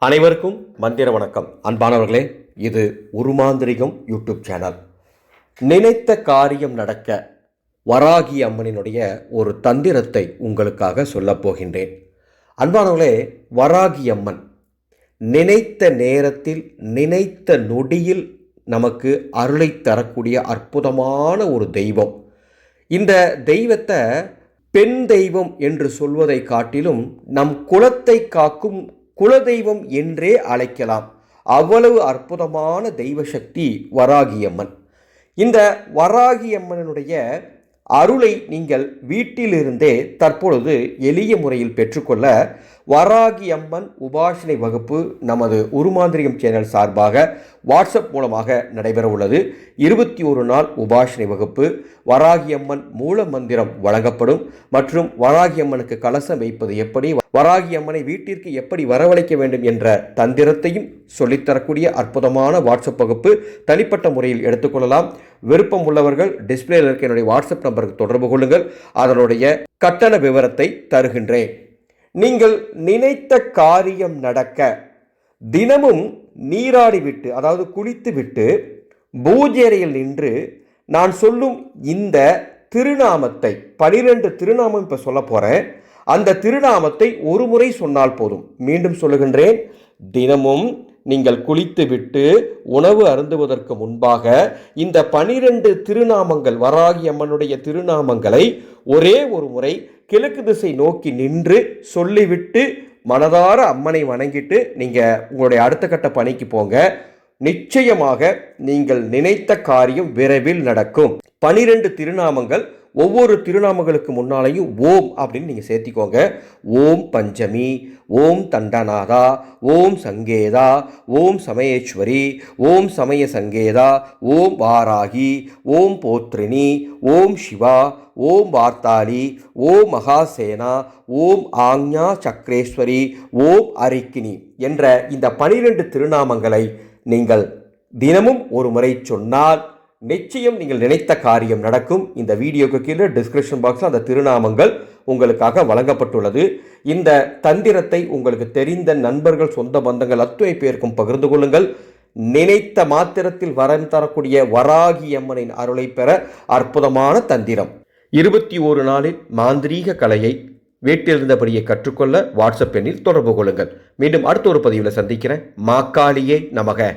அனைவருக்கும் மந்திர வணக்கம். அன்பானவர்களே, இது உருமாந்திரிகம் யூடியூப் சேனல். நினைத்த காரியம் நடக்க வராகி அம்மனினுடைய ஒரு தந்திரத்தை உங்களுக்காக சொல்லப் போகின்றேன். அன்பானவர்களே, வராகி அம்மன் நினைத்த நேரத்தில் நினைத்த நொடியில் நமக்கு அருளை தரக்கூடிய அற்புதமான ஒரு தெய்வம். இந்த தெய்வத்தை பெண் தெய்வம் என்று சொல்வதை காட்டிலும் நம் குலத்தை காக்கும் குலதெய்வம் என்றே அழைக்கலாம். அவ்வளவு அற்புதமான தெய்வ சக்தி வராகியம்மன். இந்த வராகியம்மனுடைய அருளை நீங்கள் வீட்டிலிருந்தே தற்பொழுது எளிய முறையில் பெற்றுக்கொள்ள வராகி அம்மன் உபாசனை வகுப்பு நமது உருமாந்திரிகம் சேனல் சார்பாக வாட்ஸ்அப் மூலமாக நடைபெற உள்ளது. 21 நாள் உபாசனை வகுப்பு, வராகி அம்மன் மூல மந்திரம் வழங்கப்படும் மற்றும் வராகி அம்மனுக்கு கலசம் வைப்பது எப்படி, வராகி அம்மனை வீட்டிற்கு எப்படி வரவழைக்க வேண்டும் என்ற தந்திரத்தையும் சொல்லித்தரக்கூடிய அற்புதமான வாட்ஸ்அப் வகுப்பு. தனிப்பட்ட முறையில் எடுத்துக்கொள்ளலாம். விருப்பம் உள்ளவர்கள் டிஸ்பிளேயில் இருக்க என்னுடைய வாட்ஸ்அப் நம்பருக்கு தொடர்பு கொள்ளுங்கள். அதனுடைய கட்டண விவரத்தை தருகின்றேன். நீங்கள் நினைத்த காரியம் நடக்க தினமும் நீராடிவிட்டு, அதாவது குளித்து விட்டு பூஜையில் நின்று நான் சொல்லும் இந்த திருநாமத்தை 12 திருநாமம் இப்போ சொல்ல போகிறேன். அந்த திருநாமத்தை ஒரு முறை சொன்னால் போதும். மீண்டும் சொல்லுகின்றேன். தினமும் நீங்கள் குளித்து விட்டு உணவு அருந்துவதற்கு முன்பாக இந்த 12 திருநாமங்கள், வராகி அம்மனுடைய திருநாமங்களை ஒரே ஒரு முறை கிழக்கு திசை நோக்கி நின்று சொல்லிவிட்டு மனதார அம்மனை வணங்கிட்டு நீங்கள் உங்களுடைய அடுத்த கட்ட பணிக்கு போங்க. நிச்சயமாக நீங்கள் நினைத்த காரியம் விரைவில் நடக்கும். 12 திருநாமங்கள், ஒவ்வொரு திருநாமங்களுக்கு முன்னாலேயும் ஓம் அப்படின்னு நீங்கள் சேர்த்திக்கோங்க. ஓம் பஞ்சமி, ஓம் தண்டநாதா, ஓம் சங்கேதா, ஓம் சமயேஸ்வரி, ஓம் சமய சங்கேதா, ஓம் வாராகி, ஓம் போத்ரினி, ஓம் சிவா, ஓம் வார்த்தாளி, ஓம் மகாசேனா, ஓம் ஆக்ஞா சக்கரேஸ்வரி, ஓம் அரிக்கினி என்ற இந்த 12 திருநாமங்களை நீங்கள் தினமும் ஒரு முறை சொன்னால் நிச்சயம் நீங்கள் நினைத்த காரியம் நடக்கும். இந்த வீடியோக்கு கீழே டிஸ்கிரிப்ஷன் பாக்ஸில் அந்த திருநாமங்கள் உங்களுக்காக வழங்கப்பட்டுள்ளது. இந்த தந்திரத்தை உங்களுக்கு தெரிந்த நண்பர்கள், சொந்த பந்தங்கள் அத்துணை பேருக்கும் பகிர்ந்து கொள்ளுங்கள். நினைத்த மாத்திரத்தில் வரம் தரக்கூடிய வராகி அம்மனின் அருளை பெற அற்புதமான தந்திரம். 21 நாளில் மாந்திரீக கலையை வீட்டிலிருந்தபடியே கற்றுக்கொள்ள வாட்ஸ்அப் எண்ணில் தொடர்பு கொள்ளுங்கள். மீண்டும் அடுத்த ஒரு பதிவில் சந்திக்கிறேன். மாக்காளியே நமக.